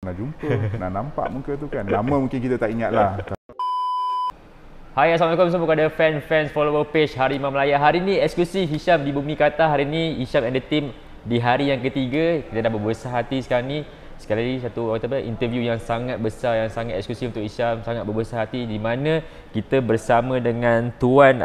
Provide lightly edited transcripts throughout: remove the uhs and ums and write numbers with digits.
Nak jumpa, nak nampak muka tu kan. Nama mungkin kita tak ingat lah. Hai, Assalamualaikum semua kepada fans follower page Harimau Melaya. Hari ni eksklusif Hisham di Bumi Kata. Hari ni Hisham and the team di hari yang ketiga. Kita dah berbesar hati sekarang ni. Sekali lagi satu orang kata interview yang sangat besar, yang sangat eksklusif untuk Hisham. Sangat berbesar hati di mana kita bersama dengan Tuan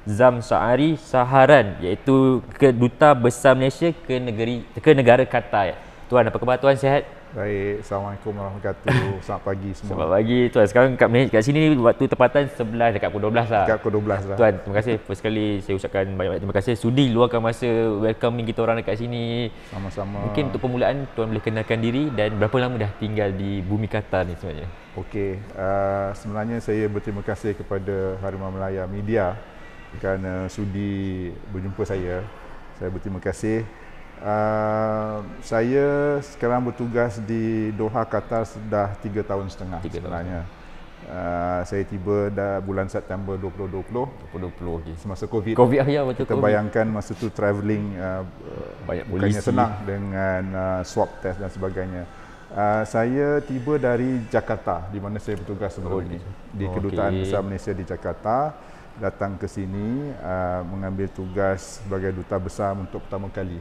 Zam Sa'ari Saharan, iaitu Keduta Besar Malaysia ke negara Qatar. Tuan, apa khabar Tuan? Sihat? Baik, Assalamualaikum warahmatullahi wabarakatuh. Selamat pagi semua. Selamat pagi Tuan. Sekarang kat sini waktu tempatan 11 dekat pukul 12 lah. Dekat pukul 12 lah. Tuan, terima kasih. First sekali saya ucapkan banyak-banyak terima kasih sudi luangkan masa welcoming kita orang dekat sini. Sama-sama. Mungkin untuk permulaan Tuan boleh kenalkan diri dan berapa lama dah tinggal di Bumi Qatar ni sebenarnya? Okey, sebenarnya saya berterima kasih kepada Harimau Melaya Media kerana sudi berjumpa saya. Saya berterima kasih. Saya sekarang bertugas di Doha, Qatar sudah 3 tahun setengah sebenarnya. Saya tiba dah bulan September 2020. Semasa Covid. Covid ya, betul. Kita bayangkan masa tu travelling banyak bukannya polisi, senang dengan swab test dan sebagainya. Saya tiba dari Jakarta di mana saya bertugas sebelum ini di Kedutaan Besar Malaysia di Jakarta. Datang ke sini mengambil tugas sebagai duta besar untuk pertama kali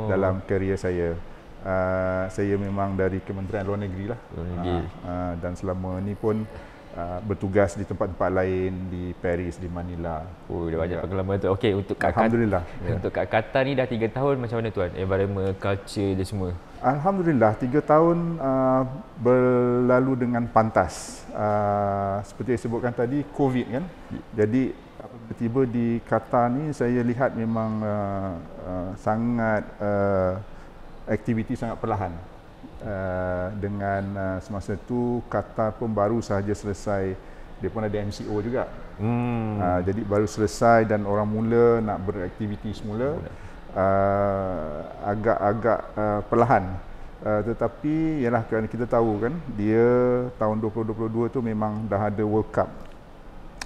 dalam karier saya. Saya memang dari Kementerian Luar Negeri lah. Dan selama ni pun bertugas di tempat-tempat lain, di Paris, di Manila. Dah banyak pengalaman tu. Okey, untuk kat Alhamdulillah. Untuk kat Qatar ni dah 3 tahun, macam mana Tuan? Environment, culture dia semua. Alhamdulillah, 3 tahun berlalu dengan pantas. Seperti yang sebutkan tadi, Covid kan. Jadi tiba di Qatar ni saya lihat memang sangat aktiviti sangat perlahan. Dengan semasa tu Qatar pun baru sahaja selesai, dia pun ada MCO juga. Jadi baru selesai dan orang mula nak beraktiviti semula. Agak-agak perlahan, tetapi ialah kerana kita tahu kan dia tahun 2022 tu memang dah ada World Cup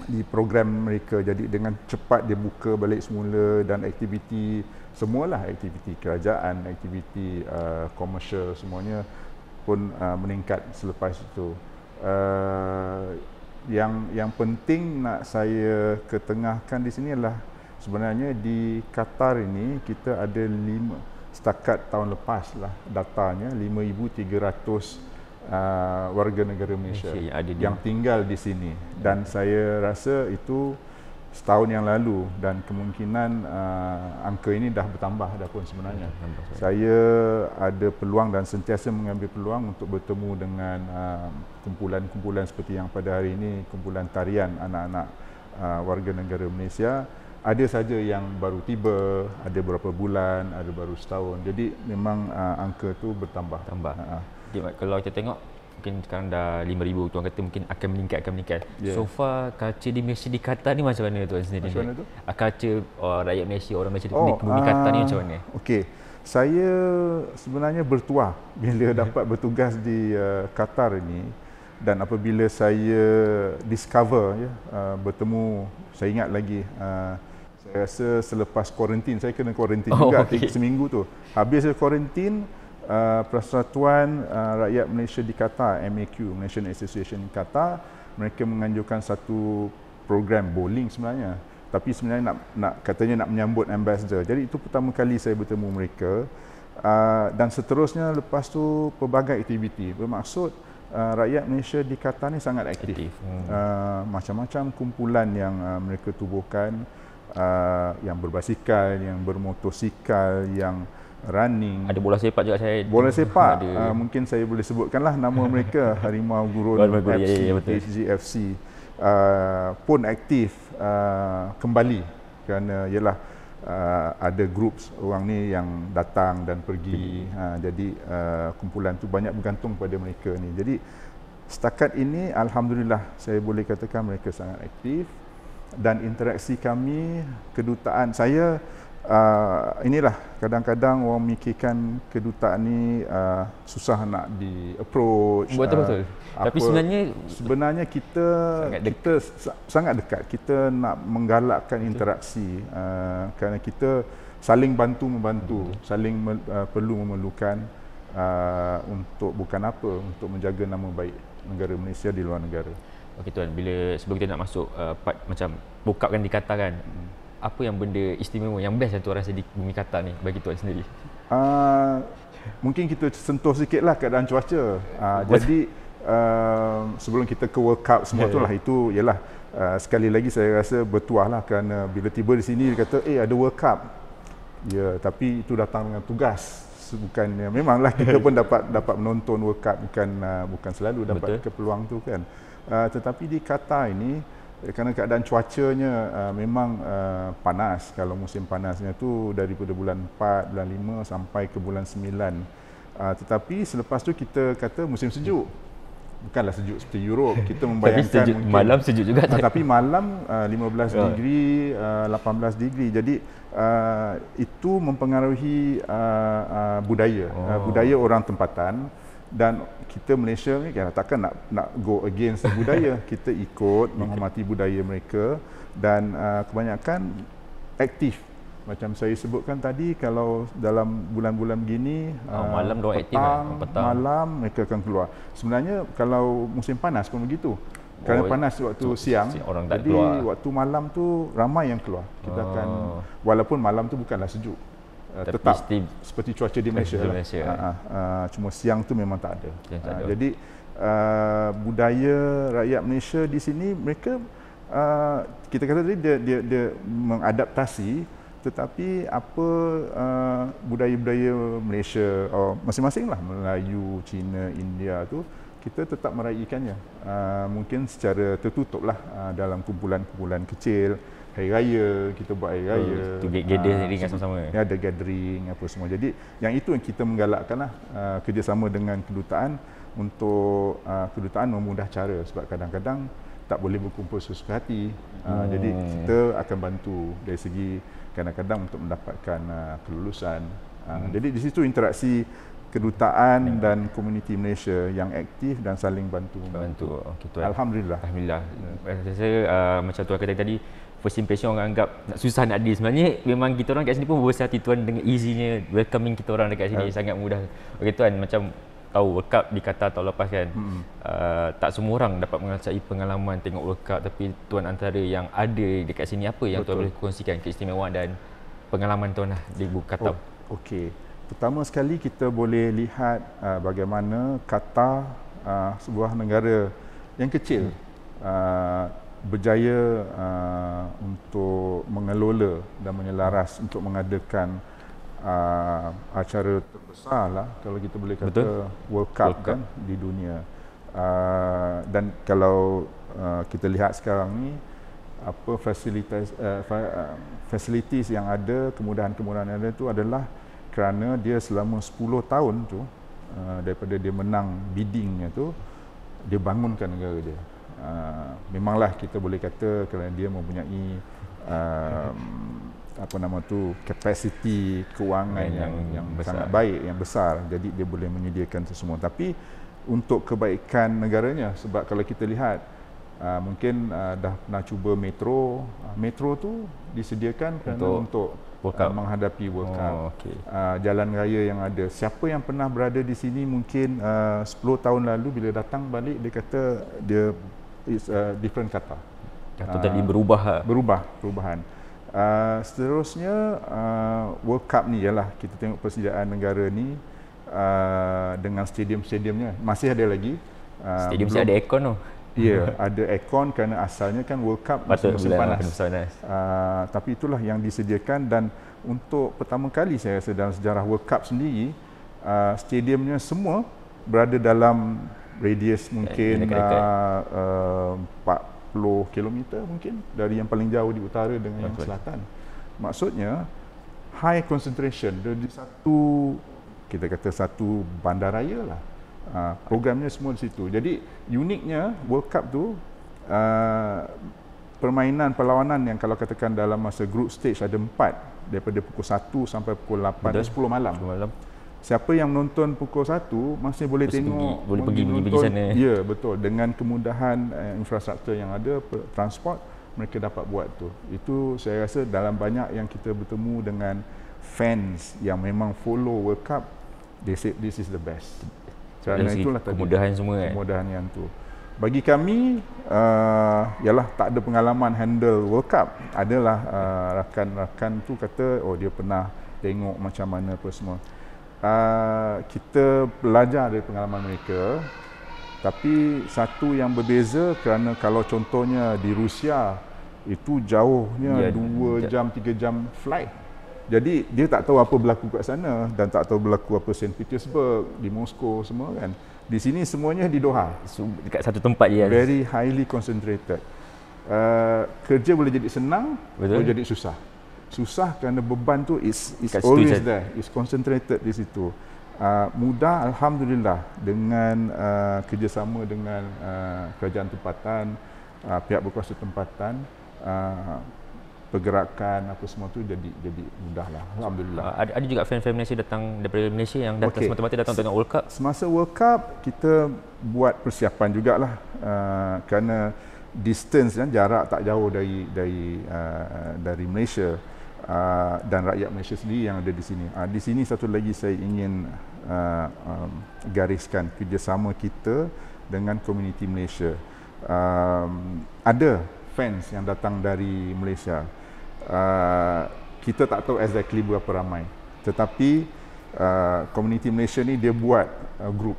di program mereka, jadi dengan cepat dia buka balik semula dan aktiviti semualah, aktiviti kerajaan, aktiviti komersial semuanya pun meningkat selepas itu. Yang penting nak saya ketengahkan di sini adalah sebenarnya di Qatar ini kita ada setakat tahun lepas lah datanya 5,300 warga negara Malaysia yang tinggal di sini, dan saya rasa itu setahun yang lalu dan kemungkinan angka ini dah bertambah dah pun sebenarnya. Saya ada peluang dan sentiasa mengambil peluang untuk bertemu dengan kumpulan-kumpulan seperti yang pada hari ini, kumpulan tarian anak-anak warga negara Malaysia. Ada saja yang baru tiba, ada beberapa bulan, ada baru setahun. Jadi memang angka tu bertambah. Kalau kita tengok mungkin sekarang dah 5,000, Tuan kata mungkin akan meningkat. So far culture di Malaysia di Qatar ni macam mana Tuan sendiri? Macam mana tu? Culture rakyat Malaysia, orang Malaysia di Bumi Qatar ni macam mana? Okey. Saya sebenarnya bertuah bila dapat bertugas di Qatar ini, dan apabila saya discover bertemu, saya ingat lagi saya rasa selepas kuarantin, saya kena kuarantin juga seminggu tu. Habis saya kuarantin, Persatuan Rakyat Malaysia di Qatar, MAQ, Malaysian Association in Qatar, mereka menganjurkan satu program bowling sebenarnya. Tapi sebenarnya katanya nak menyambut ambassador. Jadi itu pertama kali saya bertemu mereka. Dan seterusnya lepas tu pelbagai aktiviti. Bermaksud rakyat Malaysia di Qatar ni sangat aktif. Macam-macam kumpulan yang mereka tubuhkan, yang berbasikal, yang bermotosikal, yang running. Ada bola sepak juga saya. Bola sepak, mungkin saya boleh sebutkanlah nama mereka, Harimau Gurun FC, HGFC pun aktif kembali kerana ialah ada grup orang ni yang datang dan pergi. Jadi kumpulan tu banyak bergantung pada mereka ni. Jadi setakat ini alhamdulillah saya boleh katakan mereka sangat aktif, dan interaksi kami kedutaan saya inilah kadang-kadang orang mikirkan kedutaan ni susah nak di approach. Betul. Tapi sebenarnya kita sangat dekat. Kita nak menggalakkan interaksi kerana kita saling bantu membantu, saling perlu memerlukan. untuk bukan apa, untuk menjaga nama baik negara Malaysia di luar negara. Okey tuan, bila sebelum kita nak masuk part macam World Cup kan di Qatar kan, apa yang benda istimewa yang best yang tuan rasa di bumi Qatar ni bagi tuan sendiri? Mungkin kita sentuh sikitlah keadaan cuaca. Jadi sebelum kita ke World Cup semua tu lah, itu ialah sekali lagi saya rasa bertuah lah, kerana bila tiba di sini dia kata ada World Cup. Ya, tapi itu datang dengan tugas. Bukannya, memanglah kita pun dapat menonton World Cup, bukan selalu dapat kepeluang tu kan. Tetapi di Qatar ini, kerana keadaan cuacanya memang panas. Kalau musim panasnya tu daripada bulan 4, bulan 5 sampai ke bulan 9. Tetapi selepas tu kita kata musim sejuk. Bukanlah sejuk seperti Europe. Kita membayangkan tapi sejuk, malam sejuk juga. Tapi malam 15 degree, 18 degree. Jadi itu mempengaruhi budaya. Budaya orang tempatan. Dan kita Malaysia ni kan takkan nak go against budaya. Kita ikut menghormati budaya mereka, dan kebanyakan aktif. Macam saya sebutkan tadi, kalau dalam bulan-bulan begini malam dia aktif petang, malam mereka akan keluar. Sebenarnya kalau musim panas pun begitu. Kerana panas waktu siang, orang tak jadi keluar. waktu malam tu ramai yang keluar. Kita akan, walaupun malam tu bukanlah sejuk, tetap seperti cuaca di Malaysia, cuma siang tu memang tak ada. Jadi budaya rakyat Malaysia di sini, mereka kita kata tadi dia mengadaptasi, tetapi apa budaya-budaya Malaysia masing-masing lah, Melayu, Cina, India tu, kita tetap meraihkannya. Mungkin secara tertutup lah, dalam kumpulan-kumpulan kecil. Hari Raya, kita buat Hari Raya. Itu gathering sama-sama. Ada gathering apa semua. Jadi yang itu yang kita menggalakkan lah, kerjasama dengan kedutaan, untuk kedutaan memudah cara, sebab kadang-kadang tak boleh berkumpul sesuka hati. Jadi kita akan bantu dari segi kadang-kadang untuk mendapatkan kelulusan. Jadi di situ interaksi kedutaan dan komuniti Malaysia yang aktif dan saling bantu. Okay, Alhamdulillah. Saya macam tuan kata tadi, first impression orang anggap susah nak deal. Sebenarnya memang kita orang kat sini pun berbesar hati tuan dengan easy-nya welcoming kita orang dekat sini, sangat mudah. Okey tuan, macam tahu World Cup di Qatar tahun lepas kan, tak semua orang dapat mengalami pengalaman tengok World Cup, tapi tuan antara yang ada dekat sini, apa yang tuan boleh kongsikan keistimewaan dan pengalaman tuan lah di Qatar? Okey. Pertama sekali kita boleh lihat bagaimana Qatar, sebuah negara yang kecil, berjaya untuk mengelola dan menyelaras untuk mengadakan acara terbesar lah, kalau kita boleh kata, World Cup kan di dunia. Dan kalau kita lihat sekarang ni, apa facilities yang ada, kemudahan-kemudahan yang ada tu adalah kerana dia selama 10 tahun tu, daripada dia menang biddingnya tu, dia bangunkan negara dia. Memanglah kita boleh kata kerana dia mempunyai kapasiti kewangan yang sangat baik, yang besar, jadi dia boleh menyediakan itu semua. Tapi untuk kebaikan negaranya, sebab kalau kita lihat mungkin dah pernah cuba metro tu disediakan untuk menghadapi World Cup. Jalan raya yang ada, siapa yang pernah berada di sini mungkin 10 tahun lalu, bila datang balik dia kata dia is different Qatar. Totally perubahan. Seterusnya World Cup ni ialah kita tengok persediaan negara ni, dengan stadium-stadiumnya masih ada lagi. Stadium mesti ada aircon tu. Ya, ada aircon kerana asalnya kan World Cup musim panas. Tapi itulah yang disediakan, dan untuk pertama kali saya rasa dalam sejarah World Cup sendiri, stadiumnya semua berada dalam radius mungkin 40 km mungkin, dari yang paling jauh di utara dengan yang selatan. Maksudnya high concentration di satu, kita kata satu bandaraya lah. Programnya semua di situ. Jadi uniknya World Cup tu, perlawanan yang kalau katakan dalam masa group stage ada 4, daripada pukul 1 sampai pukul 8, 10 malam. Siapa yang menonton pukul 1 masih boleh tengok, boleh pergi sana. Ya, betul. Dengan kemudahan infrastruktur yang ada, transport, mereka dapat buat tu. Itu saya rasa dalam banyak yang kita bertemu dengan fans yang memang follow World Cup, They said this is the best. Kerana Dari segi itulah tadi kemudahan semua kan. kemudahan yang tu. Bagi kami, ialah tak ada pengalaman handle World Cup. Adalah rakan-rakan tu kata, oh dia pernah tengok macam mana apa semua. Kita belajar dari pengalaman mereka. Tapi satu yang berbeza kerana kalau contohnya di Rusia, itu jauhnya 2 jam, 3 jam flight. Jadi dia tak tahu apa berlaku kat sana dan tak tahu berlaku apa St. Petersburg, di Moskow semua kan. Di sini semuanya di Doha. Dekat satu tempat je. Very highly concentrated. Kerja boleh jadi senang, boleh jadi susah. Susah kerana beban tu is always there. Is concentrated di situ. Mudah alhamdulillah dengan kerjasama dengan kerajaan tempatan, pihak berkuasa tempatan, pergerakan apa semua tu jadi mudahlah, alhamdulillah. Ada juga fan-fan Malaysia datang daripada Malaysia yang datang semata-mata datang tengok World Cup. Semasa World Cup kita buat persiapan jugalah, kerana distance dan jarak tak jauh dari Malaysia, dan rakyat Malaysia sendiri yang ada di sini. Di sini satu lagi saya ingin gariskan kerjasama kita dengan komuniti Malaysia. Ada fans yang datang dari Malaysia. Kita tak tahu exactly berapa ramai, tetapi komuniti Malaysia ni dia buat grup.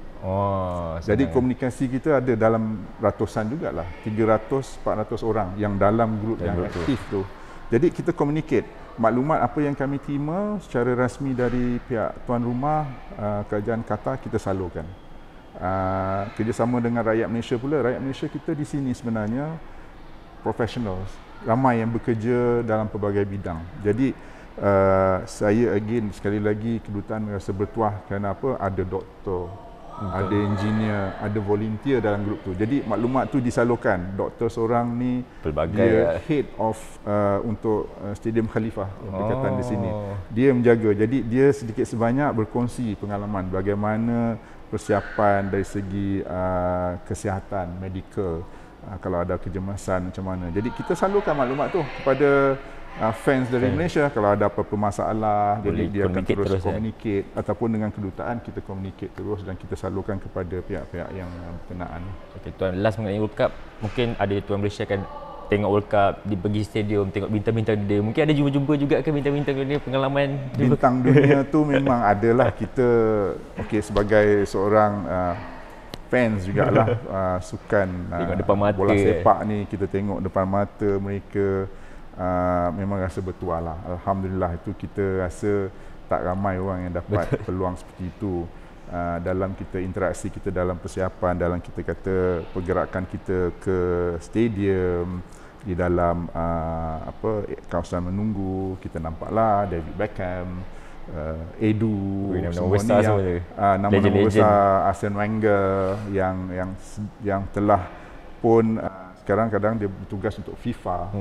Jadi komunikasi kita ada dalam ratusan jugalah, 300-400 orang yang dalam grup yang aktif tu. Jadi kita communicate. Maklumat apa yang kami terima secara rasmi dari pihak tuan rumah, kerajaan Qatar, kita salurkan. Kerjasama dengan rakyat Malaysia pula. Rakyat Malaysia kita di sini sebenarnya professionals, ramai yang bekerja dalam pelbagai bidang. Jadi saya sekali lagi kedutaan merasa bertuah kerana apa, ada doktor, ada engineer, ada volunteer dalam grup tu. Jadi maklumat tu disalurkan. Doktor seorang ni dia head of untuk Stadium Khalifah yang berkaitan di sini. Dia menjaga. Jadi dia sedikit sebanyak berkongsi pengalaman bagaimana persiapan dari segi kesihatan, medical, kalau ada kecemasan macam mana. Jadi kita salurkan maklumat tu kepada fans dari Malaysia. Kalau ada apa-apa masalah, jadi dia akan terus communicate, ataupun dengan kedutaan kita communicate terus dan kita salurkan kepada pihak-pihak yang berkenaan. Okey tuan, last mengenai World Cup, mungkin ada tuan Malaysia akan tengok World Cup, pergi stadium, tengok bintang-bintang dia. Mungkin ada jumpa-jumpa juga ke bintang-bintang dunia, pengalaman bintang dunia tu memang adalah. Kita sebagai seorang fans jugalah, sukan bola sepak ni, kita tengok depan mata mereka, memang rasa bertuah lah. Alhamdulillah, itu kita rasa tak ramai orang yang dapat peluang seperti itu. Dalam kita interaksi kita dalam persiapan, dalam kita kata pergerakan kita ke stadium, di dalam kawasan menunggu, kita nampaklah David Beckham, Edu, semua ni nama-nama besar, Arsene Wenger yang telah pun sekarang kadang dia bertugas untuk FIFA,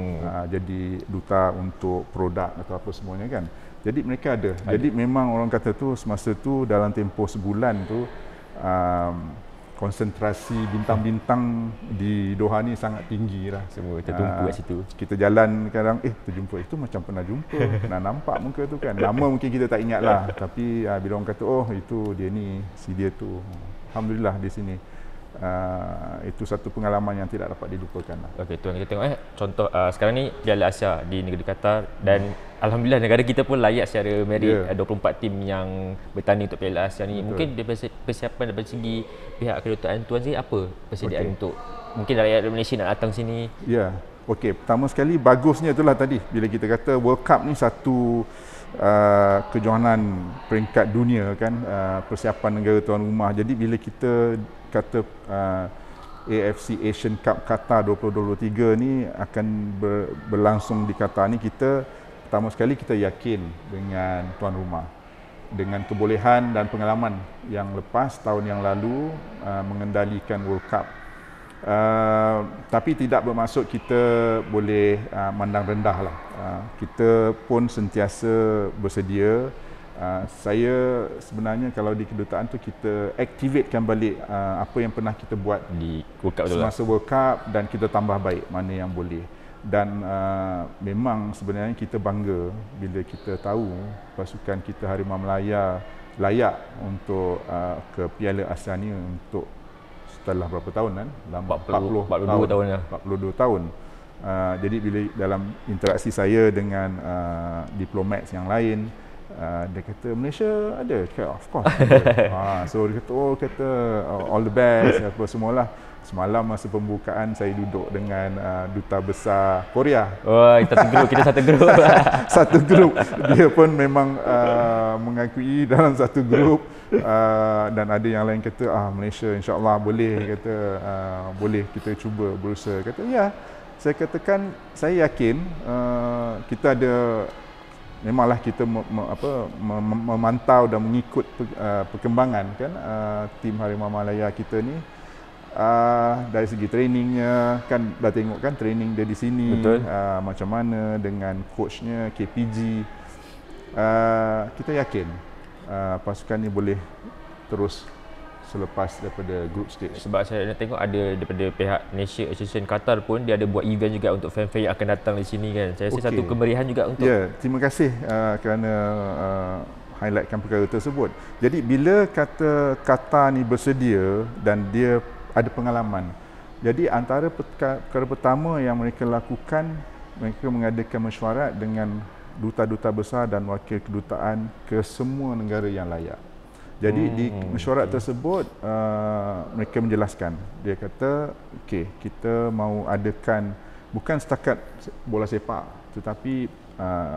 jadi duta untuk produk atau apa semuanya kan. Jadi mereka ada. Jadi memang orang kata tu semasa tu dalam tempoh sebulan tu konsentrasi bintang-bintang di Doha ni sangat tinggi lah. Semua tertumpu kat situ. Kita jalan kadang terjumpa, itu macam pernah jumpa, pernah nampak muka tu kan. Nama mungkin kita tak ingat lah, tapi bila orang kata oh itu dia ni, si dia tu. Alhamdulillah di sini. Itu satu pengalaman yang tidak dapat dilupakan lah. Okey tuan, kita tengok contoh sekarang ni Piala Asia di negeri Qatar, dan alhamdulillah negara kita pun layak secara merit 24 tim yang bertanding untuk Piala Asia ni. Betul. Mungkin dari persiapan dari segi pihak kedutaan tuan sendiri, apa persediaan untuk mungkin rakyat Malaysia nak datang sini? Ya. Okey, pertama sekali bagusnya itulah tadi bila kita kata World Cup ni satu kejohanan peringkat dunia kan, persiapan negara tuan rumah. Jadi bila kita kata AFC Asian Cup Qatar 2023 ni akan berlangsung di Qatar ni, kita pertama sekali kita yakin dengan tuan rumah, dengan kebolehan dan pengalaman yang lepas tahun yang lalu mengendalikan World Cup. Tapi tidak bermaksud kita boleh mandang rendah lah. Kita pun sentiasa bersedia. Saya sebenarnya kalau di kedutaan tu kita aktifkan balik apa yang pernah kita buat di World Cup semasa World Cup, dan kita tambah baik mana yang boleh. Dan memang sebenarnya kita bangga bila kita tahu pasukan kita Harimau Melaya layak untuk ke Piala Asia ni untuk setelah berapa tahun kan? 42 tahun ya. 42 tahun. Jadi bila dalam interaksi saya dengan diplomat yang lain, dia kata Malaysia ada, of course ada. So dia kata all the best apa semualah. Semalam masa pembukaan saya duduk dengan duta besar Korea. Oh, kita satu grup. Satu grup. Dia pun memang mengakui dalam satu grup, dan ada yang lain kata Malaysia insya-Allah boleh, kata boleh kita cuba berusaha. Kata ya. Saya katakan saya yakin kita ada, memanglah kita memantau dan mengikut perkembangan kan tim Harimau Malaya kita ni. Dari segi trainingnya kan dah tengok kan training dia di sini. Macam mana dengan coachnya KPG. Kita yakin pasukan ni boleh terus selepas daripada group stage. Sebab saya nak tengok ada daripada pihak Malaysia Association Qatar pun dia ada buat event juga untuk fan-fan yang akan datang di sini kan. Saya rasa satu kemeriahan juga untuk. Ya, terima kasih kerana highlightkan perkara tersebut. Jadi bila kata Qatar ni bersedia dan dia ada pengalaman. Jadi antara perkara pertama yang mereka lakukan, mereka mengadakan mesyuarat dengan duta-duta besar dan wakil kedutaan ke semua negara yang layak. Jadi di mesyuarat tersebut mereka menjelaskan. Dia kata, okey, kita mau adakan bukan setakat bola sepak tetapi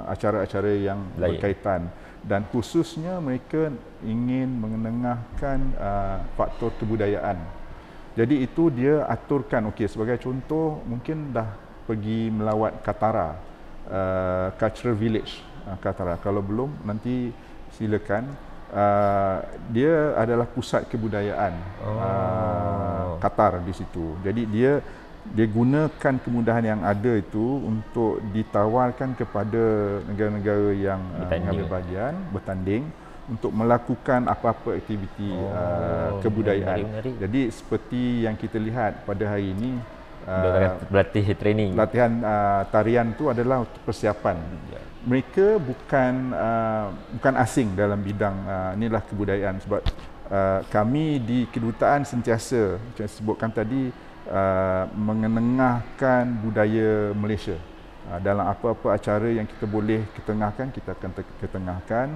acara-acara yang berkaitan, dan khususnya mereka ingin mengenengahkan faktor kebudayaan. Jadi itu dia aturkan. Okey, sebagai contoh mungkin dah pergi melawat Katara, Cultural Village Katara. Kalau belum nanti silakan. Dia adalah pusat kebudayaan Qatar di situ. Jadi dia gunakan kemudahan yang ada itu untuk ditawarkan kepada negara-negara yang mengambil bahagian bertanding untuk melakukan apa-apa aktiviti kebudayaan. Menarik. Jadi seperti yang kita lihat pada hari ini, berlatih training. Latihan tarian tu adalah persiapan. Mereka bukan asing dalam bidang inilah kebudayaan, sebab kami di kedutaan sentiasa saya sebutkan tadi mengenengahkan budaya Malaysia. Dalam apa-apa acara yang kita boleh ketengahkan, kita akan ketengahkan.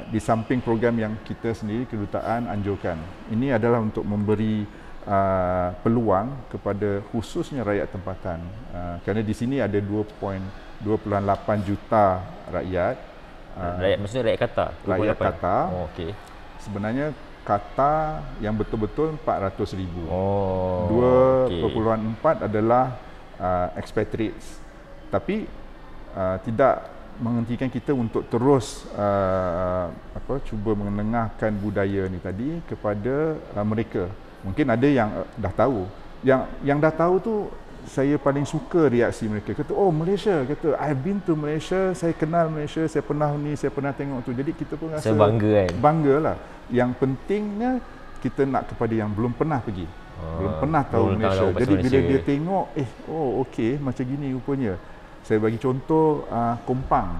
Di samping program yang kita sendiri kedutaan anjurkan. Ini adalah untuk memberi peluang kepada khususnya rakyat tempatan. Kerana di sini ada 2.8 juta rakyat. Rakyat maksudnya rakyat Qatar? Rakyat Qatar. Okey. Sebenarnya Qatar yang betul-betul 400,000. 2.4 adalah expatriates. Tapi tidak menghentikan kita untuk terus cuba mengenengahkan budaya ni tadi kepada mereka. Mungkin ada yang dah tahu. Yang dah tahu tu saya paling suka reaksi mereka. Kata, "Oh, Malaysia." Kata, "I've been to Malaysia. Saya kenal Malaysia. Saya pernah ni, saya pernah tengok tu." Jadi kita pun rasa bangga kan. Banggalah. Yang pentingnya kita nak kepada yang belum pernah pergi. Belum pernah tahu Malaysia. Jadi bila dia tengok, okey, macam gini rupanya. Saya bagi contoh Kompang.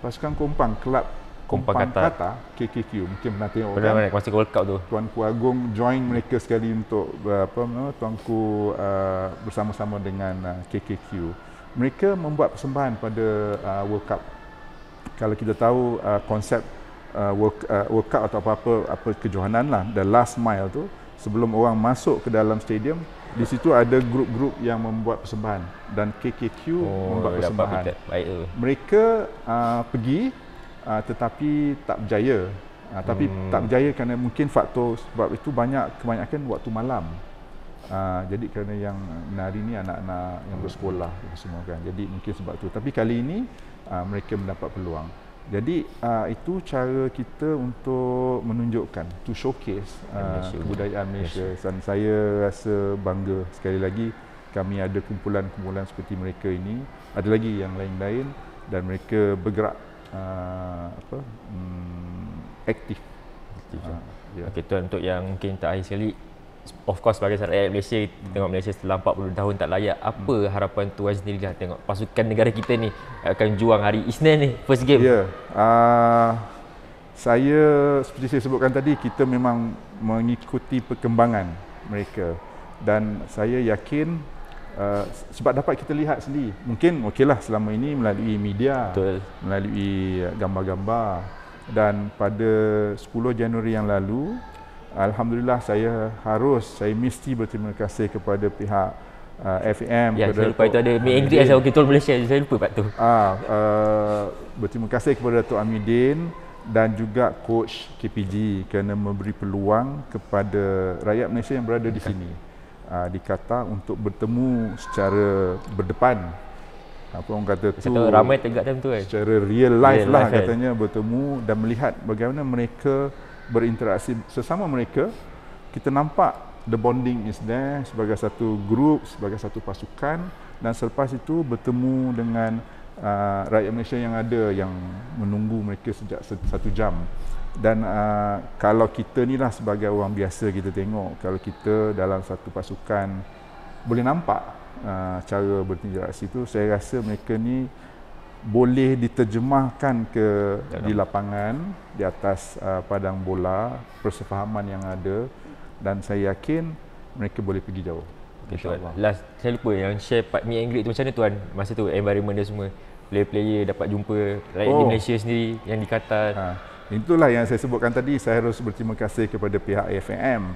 Pasukan Kompang, kelab Kompang Qatar, KKQ. Mungkin pernah tengok kan? Masa World Cup tu. Tuanku Agong join mereka sekali untuk tuanku bersama-sama dengan KKQ. Mereka membuat persembahan pada World Cup. Kalau kita tahu konsep World Cup atau apa kejohanan lah, the last mile tu, sebelum orang masuk ke dalam stadium, di situ ada grup-grup yang membuat persembahan dan KKQ membuat persembahan. Mereka pergi tetapi tak berjaya. Tapi tak berjaya kerana mungkin faktor, sebab itu kebanyakan waktu malam. Jadi kerana yang menari ni anak-anak yang bersekolah semua kan. Jadi mungkin sebab tu. Tapi kali ini mereka mendapat peluang. Jadi itu cara kita untuk menunjukkan, to showcase kebudayaan Malaysia. Dan saya rasa bangga sekali lagi kami ada kumpulan-kumpulan seperti mereka ini. Ada lagi yang lain-lain dan mereka bergerak aktif. Ya. Okey tuan, untuk yang mungkin tak akhir sekali, of course sebagai rakyat Malaysia, tengok Malaysia setelah 40 tahun tak layak, apa harapan tuan sendiri lah tengok pasukan negara kita ni akan juang hari Isnin ni, first game? Ya, Saya seperti saya sebutkan tadi, kita memang mengikuti perkembangan mereka dan saya yakin sebab dapat kita lihat sendiri. Mungkin okeylah selama ini melalui media, Betul. melalui gambar-gambar, dan pada 10 Januari yang lalu alhamdulillah saya mesti berterima kasih kepada pihak FAM. Ya, saya lupa itu ada meet and greet Wakil Ketua Malaysia. Saya lupa Pak tu. Berterima kasih kepada Datuk Amidin dan juga coach KPG kerana memberi peluang kepada rakyat Malaysia yang berada di sini di Qatar untuk bertemu secara berdepan. Apa orang kata tu, ramai tegak time tu kan. Secara real life lah kan? katanya, bertemu dan melihat bagaimana mereka berinteraksi sesama mereka. Kita nampak the bonding is there sebagai satu grup, sebagai satu pasukan, dan selepas itu bertemu dengan rakyat Malaysia yang ada yang menunggu mereka sejak 1 jam. Dan kalau kita ni lah sebagai orang biasa, kita tengok kalau kita dalam satu pasukan boleh nampak cara berinteraksi itu, saya rasa mereka ni boleh diterjemahkan di lapangan, di atas padang bola, persefahaman yang ada, dan saya yakin mereka boleh pergi jauh. InsyaAllah. Last, saya lupa yang share part meet and greet tu macam mana tuan? Masa tu environment dia semua, player-player dapat jumpa rakyat di Malaysia sendiri yang di Qatar. Itulah yang saya sebutkan tadi, saya harus berterima kasih kepada pihak FAM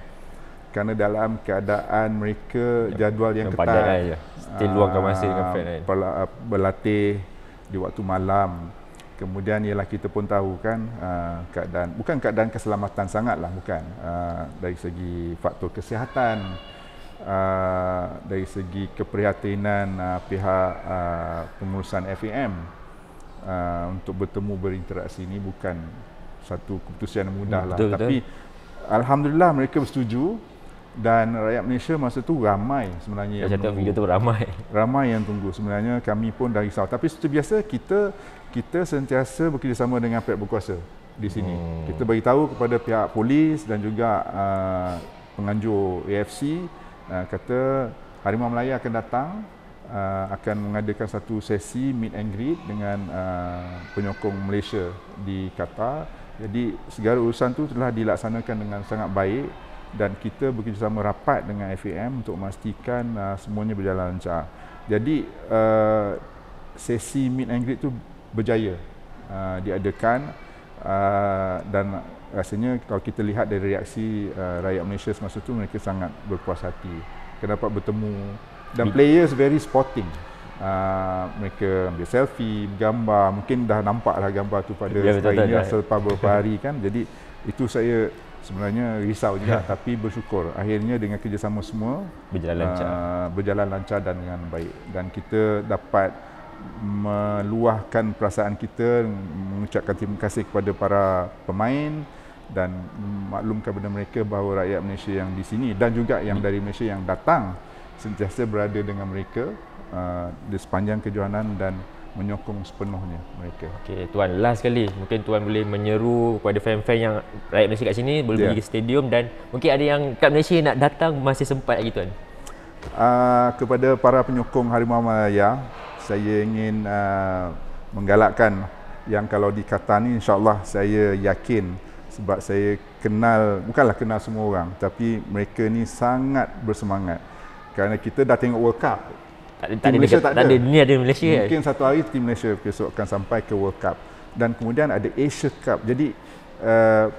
kerana dalam keadaan mereka jadual yang ketat, still luangkan masa dengan fan kan, berlatih di waktu malam. Kemudian ialah kita pun tahu kan bukan keadaan keselamatan sangatlah, bukan dari segi faktor kesihatan, dari segi keprihatinan pihak pengurusan FAM untuk bertemu berinteraksi ini bukan satu keputusan yang mudah lah. Tapi alhamdulillah mereka bersetuju dan rakyat Malaysia masa tu ramai sebenarnya yang menunggu. Video tu ramai yang tunggu. Sebenarnya kami pun dah risau. Tapi seperti biasa kita sentiasa bekerjasama dengan pihak berkuasa di sini. Kita beritahu kepada pihak polis dan juga penganjur AFC kata Harimau Melaya akan datang, akan mengadakan satu sesi meet and greet dengan penyokong Malaysia di Qatar. Jadi segala urusan tu telah dilaksanakan dengan sangat baik dan kita bekerjasama rapat dengan FAM untuk memastikan semuanya berjalan lancar. Jadi sesi meet and greet tu berjaya diadakan dan rasanya kalau kita lihat dari reaksi rakyat Malaysia semasa tu, mereka sangat berpuas hati kerana dapat bertemu dan players very sporting. Mereka ambil selfie, bergambar, mungkin dah nampak lah gambar tu pada hari ini selepas beberapa hari kan. Jadi itu saya sebenarnya risau juga tapi bersyukur akhirnya dengan kerjasama semua berjalan lancar dan dengan baik, dan kita dapat meluahkan perasaan kita, mengucapkan terima kasih kepada para pemain dan maklumkan kepada mereka bahawa rakyat Malaysia yang di sini dan juga yang dari Malaysia yang datang sentiasa berada dengan mereka di sepanjang kejohanan dan menyokong sepenuhnya mereka. Okey, tuan, last sekali mungkin tuan boleh menyeru kepada fan-fan yang rakyat Malaysia kat sini boleh pergi ke stadium, dan mungkin ada yang kat Malaysia nak datang masih sempat lagi tuan. Kepada para penyokong Harimau Melaya, saya ingin menggalakkan yang kalau di Qatar ni insya-Allah saya yakin, sebab saya bukanlah kenal semua orang, tapi mereka ni sangat bersemangat kerana kita dah tengok World Cup. Tak ada ni ada Malaysia. Mungkin satu hari tim Malaysia besok akan sampai ke World Cup dan kemudian ada Asia Cup. Jadi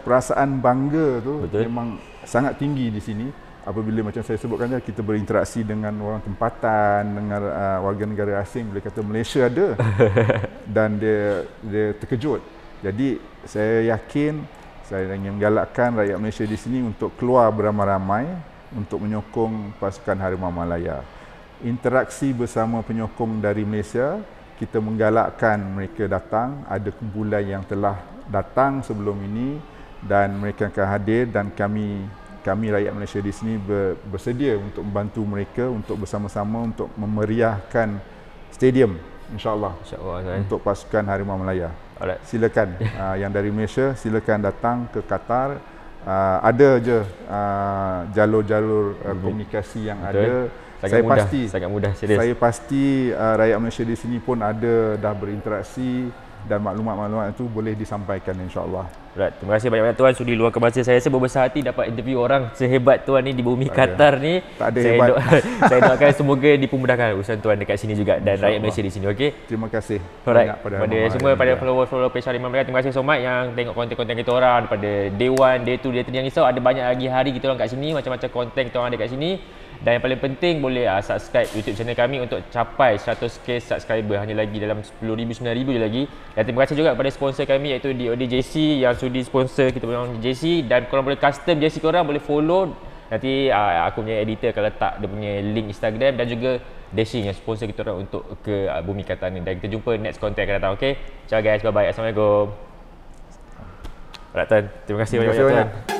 perasaan bangga tu memang sangat tinggi di sini apabila macam saya sebutkan tadi, kita berinteraksi dengan orang tempatan, dengan warga negara asing, boleh kata Malaysia ada dan dia terkejut. Jadi saya yakin, saya ingin menggalakkan rakyat Malaysia di sini untuk keluar beramai-ramai untuk menyokong pasukan Harimau Melaya. Interaksi bersama penyokong dari Malaysia, kita menggalakkan mereka datang. Ada kumpulan yang telah datang sebelum ini dan mereka akan hadir, dan kami rakyat Malaysia di sini bersedia untuk membantu mereka untuk bersama-sama untuk memeriahkan stadium insya-Allah untuk pasukan Harimau Melaya. Silakan yang dari Malaysia silakan datang ke Qatar. Ada je jalur-jalur komunikasi yang ada. Sangat mudah, serius. Saya pasti rakyat Malaysia di sini pun dah berinteraksi dan maklumat-maklumat itu boleh disampaikan insya-Allah. Right. Terima kasih banyak-banyak Tuan sudi luangkan masa. Saya rasa berbesar hati dapat interview orang sehebat Tuan ni di bumi Qatar ni. Tak ada hebat. Saya doakan semoga dipermudahkan urusan Tuan dekat sini juga dan rakyat Malaysia di sini. Okey. Terima kasih Alright. banyak Pada semua, pada follower page Harimau Melaya, terima kasih so much yang tengok konten-konten kita orang daripada day 1, day 2, day 3. Jangan risau, ada banyak lagi hari kita orang kat sini, macam-macam konten kita orang ada kat sini. Dan yang paling penting boleh subscribe YouTube channel kami untuk capai 100k subscriber, hanya lagi dalam 10,000 9,000 je lagi. Dan terima kasih juga kepada sponsor kami iaitu DOD JC yang sudi sponsor kita punya JC, dan korang boleh custom JC korang, boleh follow. Nanti aku punya editor akan letak dia punya link Instagram dan juga Dashing yang sponsor kita orang untuk ke Bumi Qatar ni. Dan kita jumpa next content akan datang. Okay, ciao guys, bye bye, assalamualaikum. Alright Tuan, terima kasih banyak-banyak Tuan.